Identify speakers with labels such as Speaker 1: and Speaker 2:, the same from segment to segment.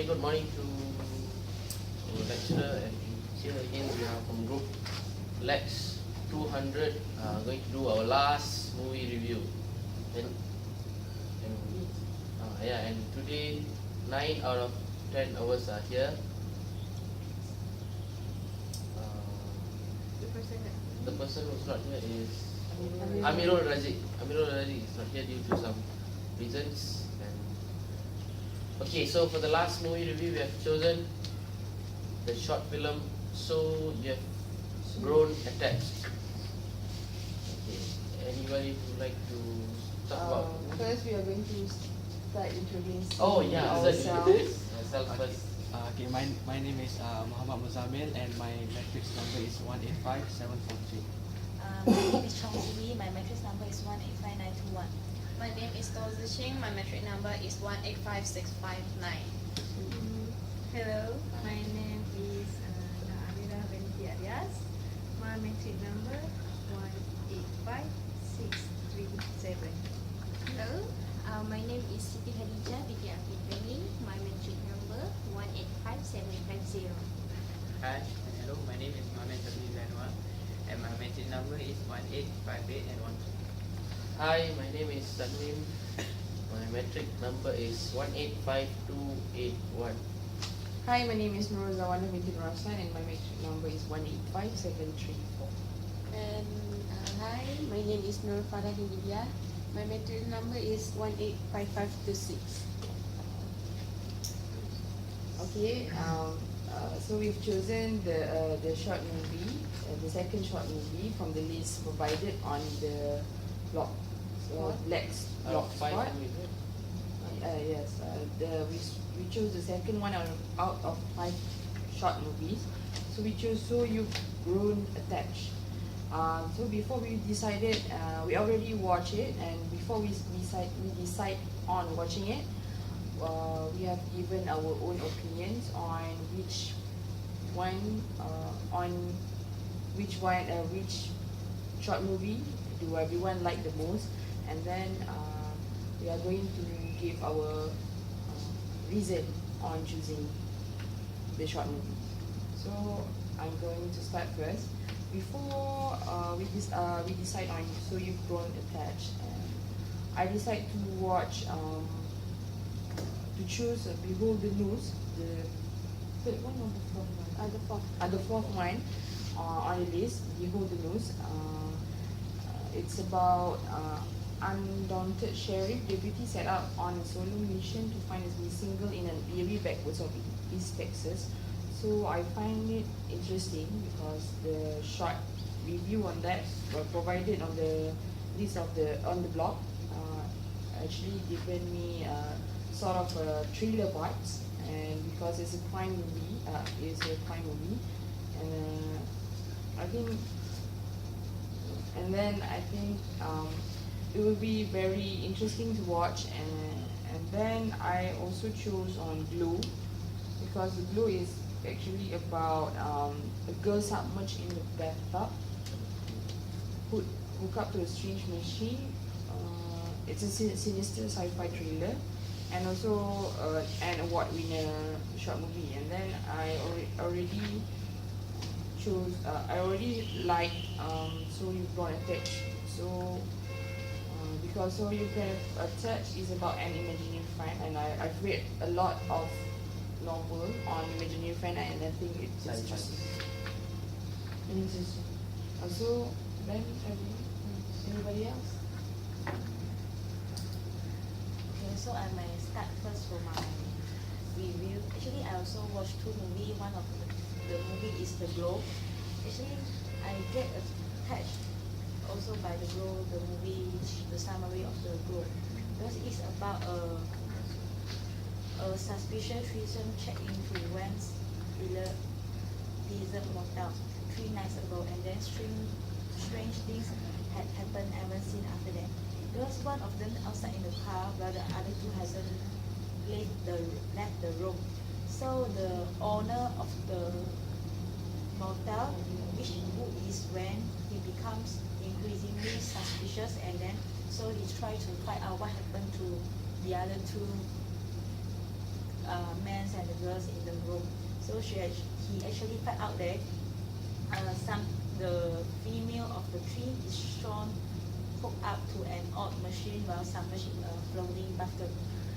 Speaker 1: good morning to lecturer, and here again we are from group Lax200, going to do our last movie review. And today 9 out of 10 hours are here. The person who's not here is Amirul Razik. Amirul Razik is not here due to some reasons. Okay, so for the last movie review, we have chosen the short film So You Have Grown Attached. Okay, anybody would like to talk about?
Speaker 2: First, we are going to start introducing
Speaker 1: ourselves. Myself first.
Speaker 3: Okay, my name is Muhammad Muzamil and my matrix number is 185743.
Speaker 4: My name is Chong Zui, my matrix number is 185921.
Speaker 5: My name is To Zixing, my metric number is 185659.
Speaker 6: Hello, my name is Amira Binti Arias. My metric number 185637.
Speaker 5: Hello, my name is Siti Khadijah binti Abidwani. My metric number 185750.
Speaker 7: Hi, hello, my name is Mohamed Sabri Lanwar and my metric number is 1858 and 12.
Speaker 1: Hi, my name is Tanwim. My metric number is 185281.
Speaker 2: Hi, my name is Nur Zawana binti Rasan and my metric number is 185734.
Speaker 8: And hi, my name is Nur Farah Hindiya. My metric number is 185526.
Speaker 2: Okay, so we've chosen the short movie, the second short movie from the list provided on the blog. So Lex blog spot. Yes, we chose the second one out of 5 short movies. So we chose So You've Grown Attached. So before we decided, we already watched it, and before we decide on watching it, we have given our own opinions on which short movie do everyone like the most, and then we are going to give our reason on choosing the short movie. So I'm going to start first. Before we decide on So You've Grown Attached, I decide to watch to choose Behold the News, the third one or the fourth one? The fourth one on the list. Behold the News. It's about undaunted sheriff deputy set out on a solo mission to find his missing girl in an eerie backwoods of East Texas. So I find it interesting because the short review on that were provided on the list of on the blog. Actually given me sort of a thriller vibes, and because it's a crime movie, and I think it will be very interesting to watch, and then I also chose on Glow, because the Glow is actually about a girl submerged in the bathtub, hooked up to a strange machine. It's a sinister sci-fi thriller, and also an award winner short movie. And then I already like So You've Grown Attached. So because So You've Grown Attached is about an imaginary friend, and I've read a lot of novel on imaginary friend, and I think it's interesting. Also, then anybody else?
Speaker 4: Okay, so I may start first for my review. Actually, I also watched 2 movies. One of the movie is The Globe. Actually, I get attached also by The Globe, the movie, the summary of The Globe, because it's about a suspicious threesome check into Wentz Desert Motel 3 nights ago, and then strange things had happened ever since after that. There was one of them outside in the car, while the other 2 hasn't left the room. So the owner of the motel, who is when he becomes increasingly suspicious, and then so he tries to find out what happened to the other 2 men and the girls in the room. So he actually found out that the female of the tree is shown hooked up to an odd machine while submerged in a floating bathtub.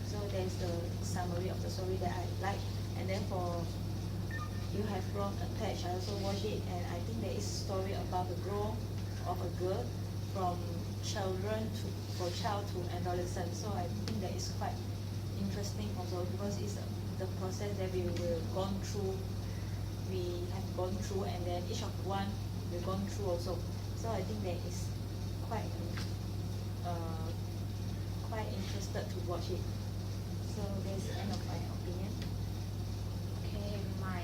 Speaker 4: So there's the summary of the story that I like. And then for You Have Grown Attached, I also watched it, and I think there is a story about the growth of a girl from child to adolescent. So I think that is quite interesting also, because it's the process that we have gone through, and then each of one we've gone through also. So I think that is quite quite interested to watch it. So that's the end of my opinion.
Speaker 5: Okay, my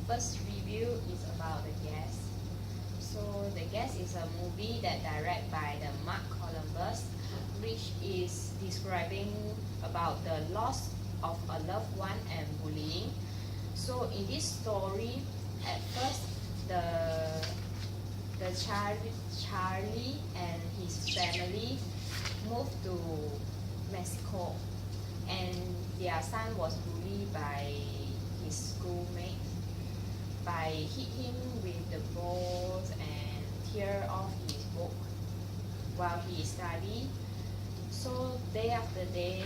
Speaker 5: first review is about The Guest. So The Guest is a movie that directed by the Mark Columbus, which is describing about the loss of a loved one and bullying. So in this story, at first Charlie and his family moved to Mexico, and their son was bullied by his schoolmates by hit him with the balls and tear off his book while he studied. So day after day,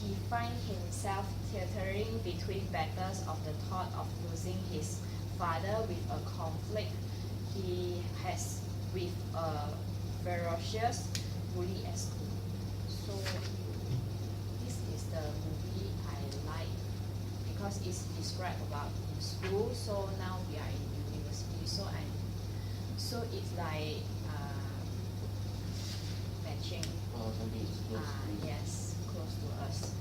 Speaker 5: he finds himself teetering between battles of the thought of losing his father with a conflict he has with a ferocious bully at school. So this is the movie I like because it's described about in school. So now we are in university. So it's like matching.
Speaker 1: Oh, something is close to you.
Speaker 5: Yes, close to us.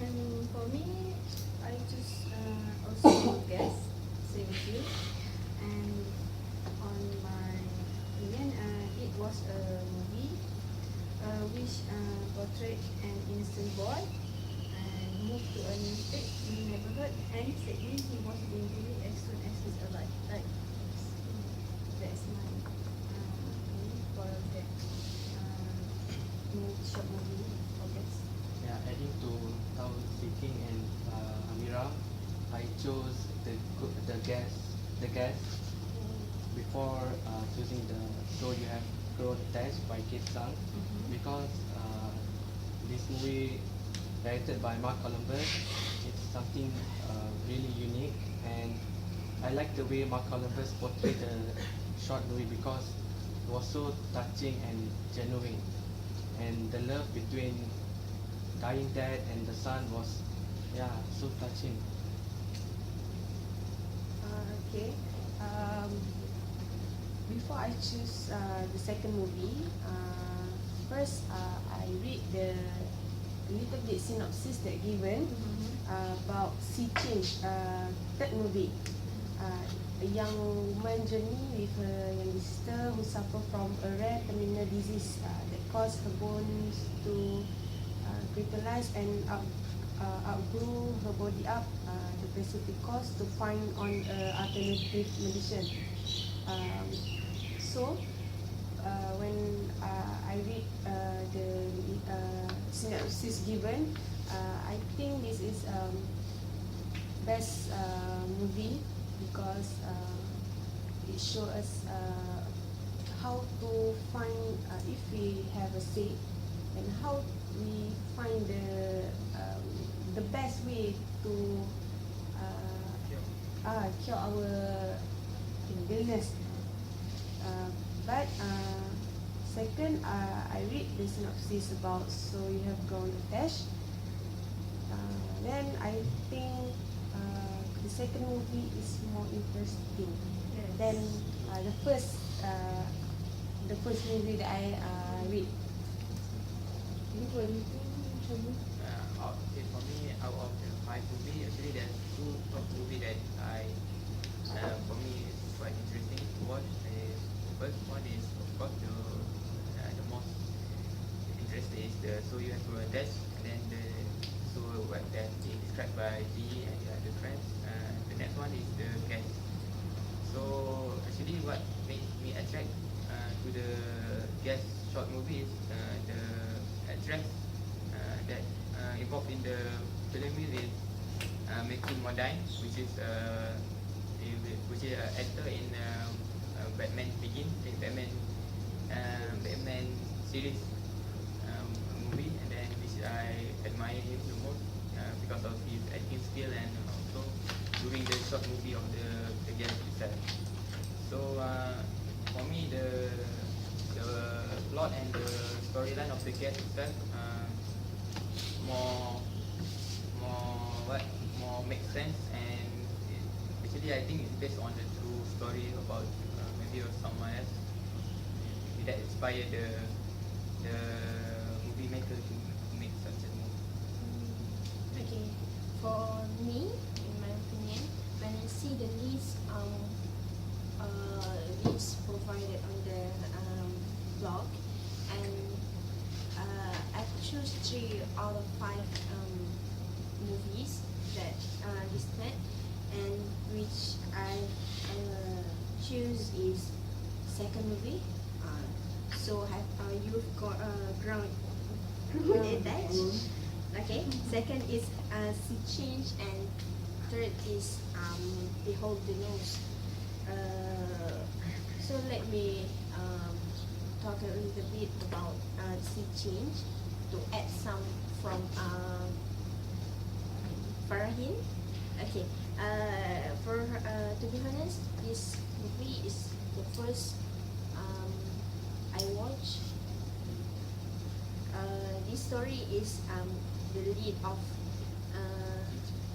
Speaker 6: And for me, I just also guess same as you. And on my opinion, it was a movie which portrayed an innocent boy and moved to a new state in the neighborhood, and sadly he was being bullied as soon as he's alive. Like, that's my opinion for that short movie, I guess.
Speaker 3: Yeah, adding to Tao speaking and Amira, I chose the guest before choosing the So You Have Grown Attached by Kit Sang, because this movie directed by Mark Columbus, it's something really unique, and I like the way Mark Columbus portrayed the short movie because it was so touching and genuine, and the love between dying dad and the son was so touching.
Speaker 8: Okay. Before I choose the second movie, first I read the little bit synopsis that given about Sea Change, third movie. A young woman journey with her younger sister who suffer from a rare terminal disease that causes her bones to crystallize and outgrow her body up. The specific cause to find on alternative medicine. So when I read the synopsis given, I think this is best movie because it shows us how to find if we have a say, and how we find the best way to cure our illness. But second, I read the synopsis about So You Have Grown Attached. Then I think the second movie is more interesting than the first movie that I read. You what do you think, Shabu?
Speaker 7: Okay, for me, out of the 5 movies, actually there's 2 top movies that for me is quite interesting to watch. The first one is, of course, the most interesting is the So You Have Grown Attached, and then that is described by G and the other friends. The next one is the Guest. So actually, what makes me attract to the Guest short movie is the address involved in the film is Matthew Modine, which is an actor in Batman Begins, Batman series movie, and then which I admire him the most because of his acting skill and also during the short movie of the game itself. So for me, the plot and the storyline of the game itself more makes sense, and actually I think it's based on the true story about maybe of someone else that inspired the movie maker to make such a movie.
Speaker 8: Okay, for me, in my opinion, when I see the list provided on the blog, and I choose 3 out of 5 movies that are listed, and which I choose is second movie. So you've got ground attached. Okay. Second is sea change, and third is behold the nose. So let me talk a little bit about sea change to add some from Farahin. Okay. To be honest, this movie is the first I watched. This story is the lead of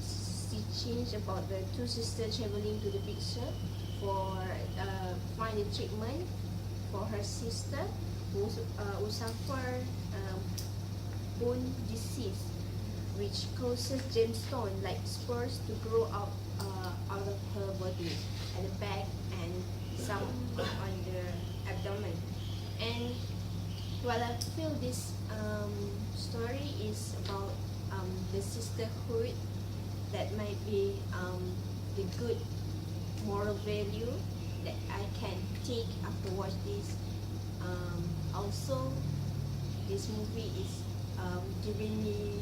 Speaker 8: sea change about the 2 sisters traveling to the big sur for find a treatment for her sister who suffer bone disease, which causes gemstone like spurs to grow out of her body at the back and some on the abdomen. And while I feel this story is about the sisterhood, that might be the good moral value that I can take after watch this. Also, this movie is giving me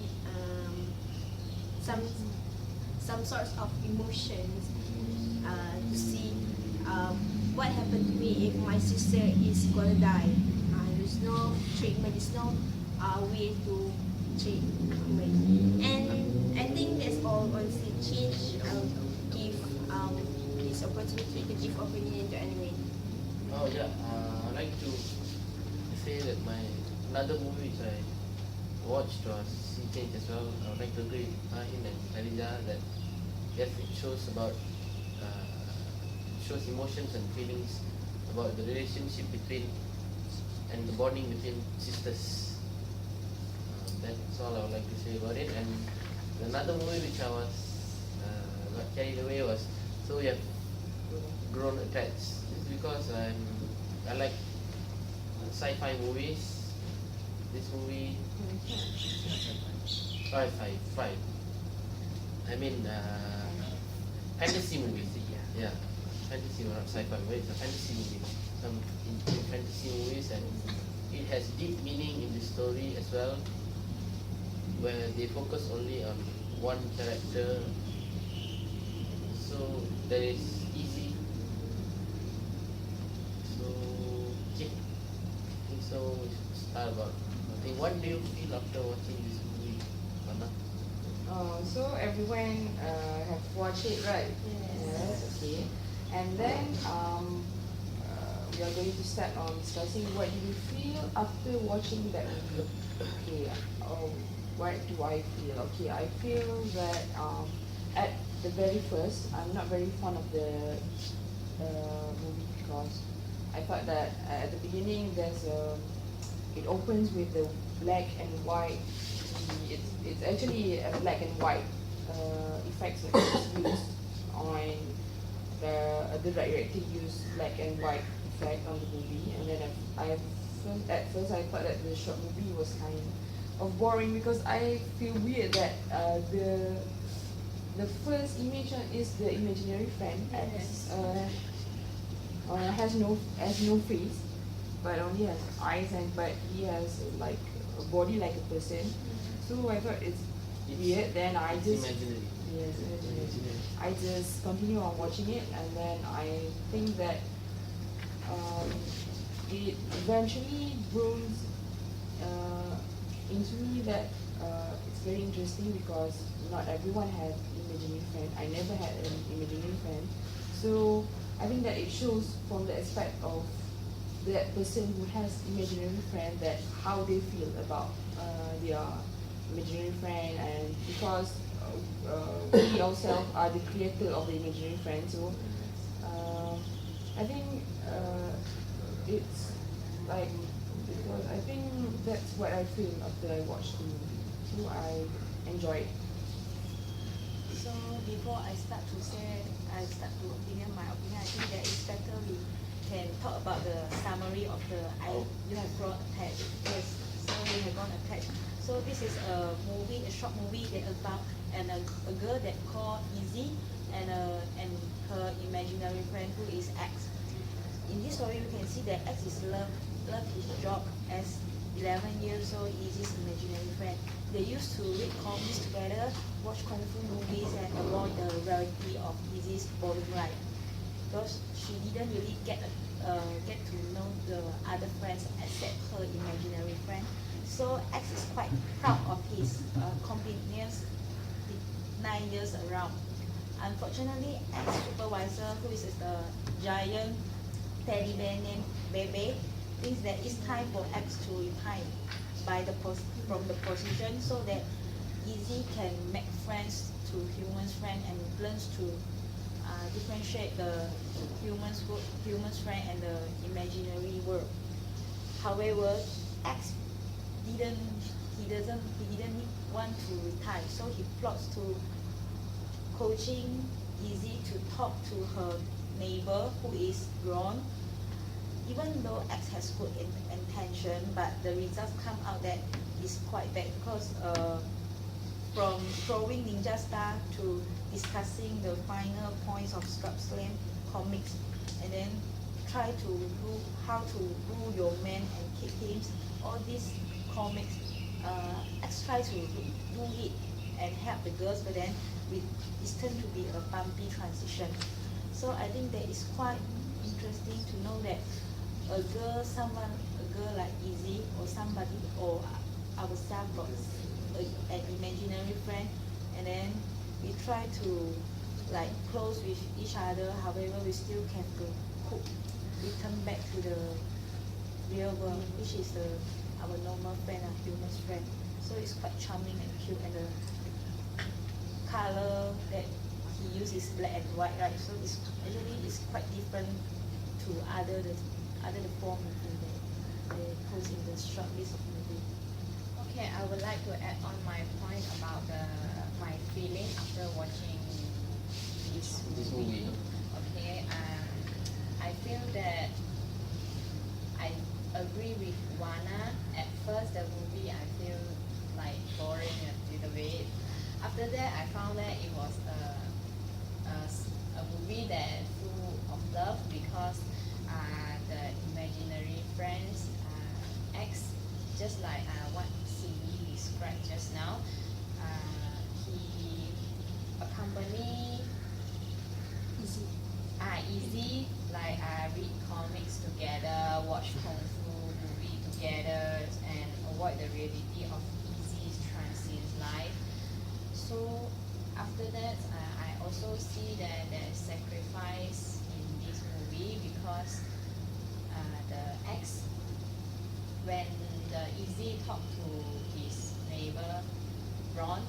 Speaker 8: some sorts of emotions to see what happened to me if my sister is gonna die. There's no treatment, there's no way to treat me. And I think that's all on sea change. I'll give this opportunity to give opinion to anyone.
Speaker 1: Oh yeah, I'd like to say that another movie which I watched was Sea Change as well. I would like to agree with Fahim and Khadija that yes, it shows shows emotions and feelings about the relationship between and the bonding between sisters. That's all I would like to say about it. And another movie which I was got carried away was So We Have Grown Attached. This is because I like sci-fi movies. This movie five. I mean fantasy movies. Yeah, fantasy or not sci-fi movie. It's a fantasy movie. Some in fantasy movies, and it has deep meaning in the story as well, where they focus only on one character. So that is easy. So okay, I think so. We should start about. Okay, what do you feel after watching this movie, Anna?
Speaker 2: So everyone have watched it, right? Yes. Okay. And then we are going to start on discussing what do you feel after watching that movie. Okay. What do I feel? Okay, I feel that at the very first, I'm not very fond of the movie because I thought that at the beginning it opens with the black and white. It's actually a black and white effects that is used on the director used black and white effect on the movie, and then at first I thought that the short movie was kind of boring because I feel weird that the first image is the imaginary friend has no face, but only has eyes, but he has like a body like a person. So I thought it's weird, then I
Speaker 1: It's
Speaker 2: just
Speaker 1: imaginary.
Speaker 2: yes, imaginary. I just continue on watching it, and then I think that it eventually grows into me that it's very interesting because not everyone has imaginary friend. I never had an imaginary friend, so I think that it shows from the aspect of that person who has imaginary friend that how they feel about their imaginary friend, and because we ourselves are the creator of the imaginary friend, so I think it's like, because I think that's what I feel after I watched the movie, so I enjoy it.
Speaker 4: So before I start to opinion my opinion, I think that it's better we can talk about the summary of the you have brought attached. Yes, so you have gone attached. So this is a movie, a short movie that about a girl that called Izzy and her imaginary friend who is X. In this story, you can see that X is love his job as 11 years old Izzy's imaginary friend. They used to read comics together, watch kung fu movies, and avoid the reality of Izzy's boring life. Because she didn't really get to know the other friends except her imaginary friend. So X is quite proud of his companions 9 years around. Unfortunately, X supervisor, who is the giant teddy bear named Bebe, thinks that it's time for X to retire from the position so that Izzy can make friends to humans friend and learns to differentiate the humans friend and the imaginary world. However, X didn't want to retire, so he plots to coaching Izzy to talk to her neighbor who is grown. Even though X has good intention, but the results come out that is quite bad because from throwing ninja star to discussing the final points of Scrub Slam comics, and then try to do how to rule your man and kick him. All these comics, X try to do it and help the girls, but then it's turned to be a bumpy transition. So I think that is quite interesting to know that a girl like Izzy or somebody or ourselves got an imaginary friend, and then we try to like close with each other. However, we still can return back to the real world, which is our normal friend, our human friend. So it's quite charming and cute, and the color that he uses is black and white, right? So it's quite different to the form that they post in the short list of movie.
Speaker 5: Okay, I would like to add on my point about my feeling after watching this movie. Okay, I feel that I agree with Wana. At first, the movie I feel like boring a little bit. After that, I found that it was a movie that full of love because the imaginary friends X, just like what Cindy described just now, he accompany Izzy, like read comics together, watch kung fu movie together, and avoid the reality of Izzy's transient life. So after that, I also see that there's sacrifice in this movie because the ex, when the Izzy talked to his neighbor Ron,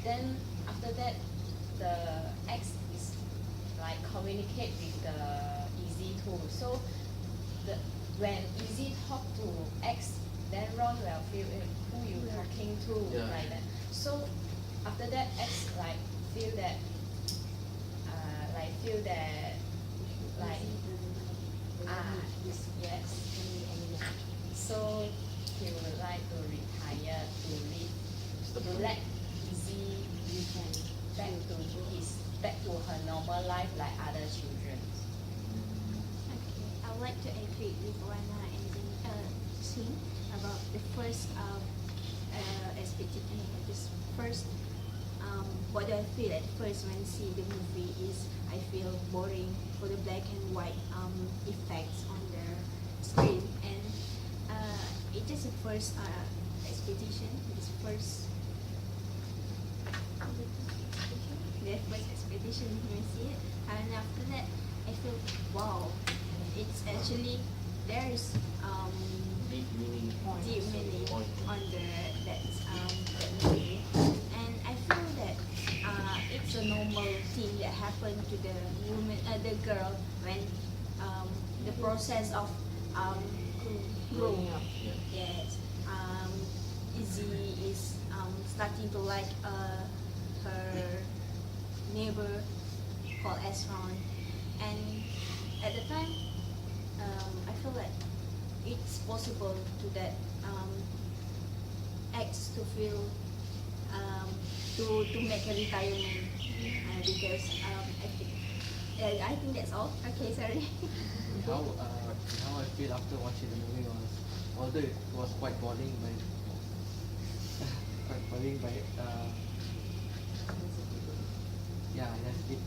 Speaker 5: then after that the ex is like communicate with the Izzy too. So when Izzy talk to ex, then Ron will feel who you talking to, like that. So after that, X like feel that yes. So he would like to retire to let Izzy back to her normal life like other children.
Speaker 6: Okay, I would like to agree with Wana and Xin about the first expectation. Just first, what do I feel at first when see the movie is I feel boring for the black and white effects on the screen, and it is the first expectation. It's first. The first expectation when I see it, and after that I feel wow, it's actually there's
Speaker 1: Deep meaning.
Speaker 6: deep meaning
Speaker 1: Point.
Speaker 6: on that movie, and I feel that it's a normal thing that happened to the woman, the girl when the process of
Speaker 2: Growing up.
Speaker 1: Yeah.
Speaker 6: Yes, Izzy is starting to like her neighbor called Esron, and at the time I feel like it's possible to that ex to feel to make a retirement because I think that's all. Okay, sorry.
Speaker 3: How I feel after watching the movie was, although it was quite boring, but yeah, that's it.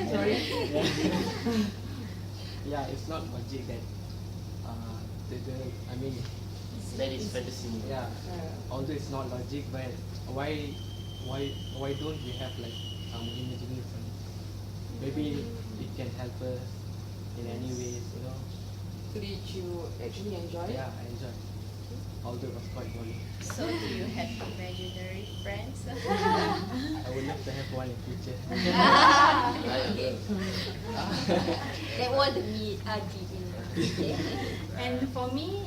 Speaker 2: Sorry.
Speaker 3: Yeah, it's not logic that I mean,
Speaker 1: That is fantasy movie.
Speaker 3: yeah, although it's not logic, but why don't we have like some imagination? Maybe it can help us in any ways, you know.
Speaker 2: So did you actually enjoy it?
Speaker 3: Yeah, I enjoy. Although it was quite boring.
Speaker 5: So do you have imaginary friends?
Speaker 3: I would love to have one in future.
Speaker 6: That was the deep in. And for me,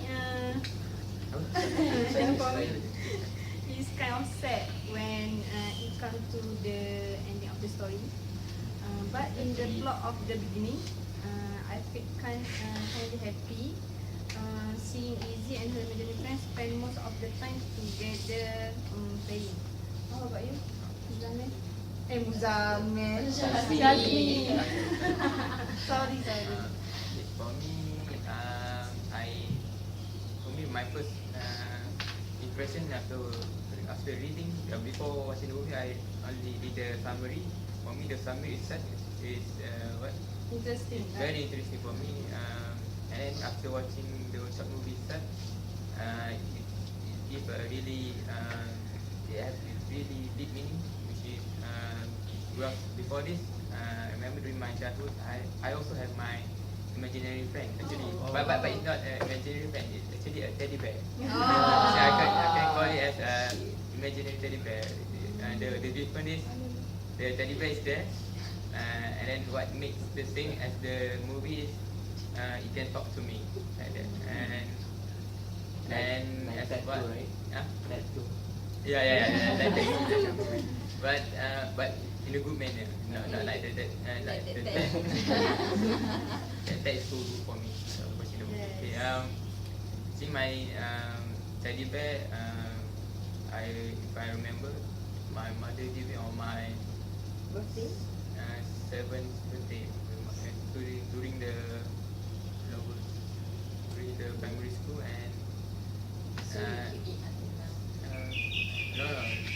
Speaker 6: it's kind of sad when it comes to the ending of the story. But in the plot of the beginning, I feel kind of happy seeing Izzy and her imaginary friends spend most of the time together playing. How about you, Muzammil? Muzammil. Syazmi. Sorry.
Speaker 7: For me, my first impression after reading, before watching the movie, I only read the summary. For me, the summary itself is
Speaker 6: Interesting.
Speaker 7: very interesting for me. And then after watching the short movie itself, it gives a really it has really deep meaning, which is well, before this, I remember during my childhood, I also have my imaginary friend actually, but it's not an imaginary friend. It's actually a teddy bear. So I can call it as imaginary teddy bear. The difference is the teddy bear is there, and then what makes the thing as the movie is it can talk to me like that, and
Speaker 3: Like
Speaker 7: as
Speaker 3: that
Speaker 7: what,
Speaker 3: too, right?
Speaker 7: Huh?
Speaker 3: That too.
Speaker 7: Yeah, like that. But in a good manner, not like that. That is so good for me. Watching the movie. Okay, see my teddy bear. If I remember, my mother gave me on my
Speaker 6: Birthday?
Speaker 7: 7th birthday during the primary school, and
Speaker 5: So you keep it until now.
Speaker 7: no,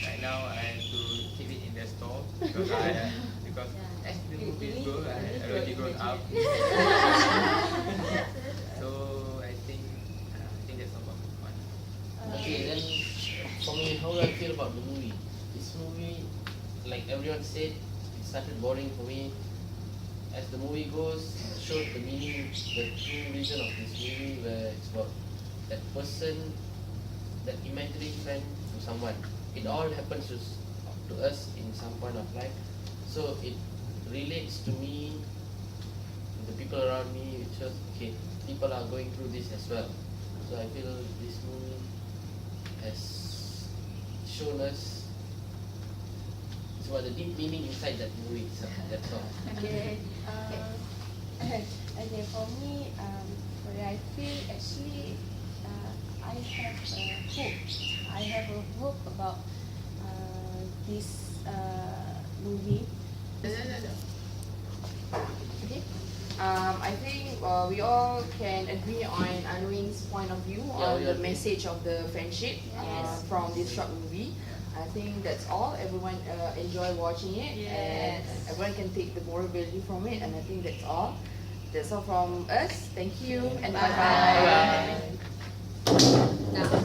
Speaker 7: right now I have to keep it in the store because as the movie is good, I already grown up. So I think that's about one.
Speaker 1: Okay, then for me, how do I feel about the movie? This movie, like everyone said, it started boring for me. As the movie goes, it showed the meaning, the true reason of this movie, where it's about that person, that imaginary friend to someone. It all happens to us in some point of life. So it relates to me, to the people around me. It shows, okay, people are going through this as well. So I feel this movie has shown us it's about the deep meaning inside that movie itself. That's all.
Speaker 8: Okay. Okay, for me, what I feel actually, I have a hope. I have a hope about this movie.
Speaker 2: Okay. I think we all can agree on Anwin's point of view
Speaker 1: Yeah,
Speaker 2: on
Speaker 1: we
Speaker 2: the
Speaker 1: agree.
Speaker 2: message of the friendship from this short movie. I think that's all. Everyone enjoy watching it, and
Speaker 5: Yes.
Speaker 2: everyone can take the moral value from it. And I think that's all. That's all from us. Thank you, and bye bye.
Speaker 1: Bye.
Speaker 5: Now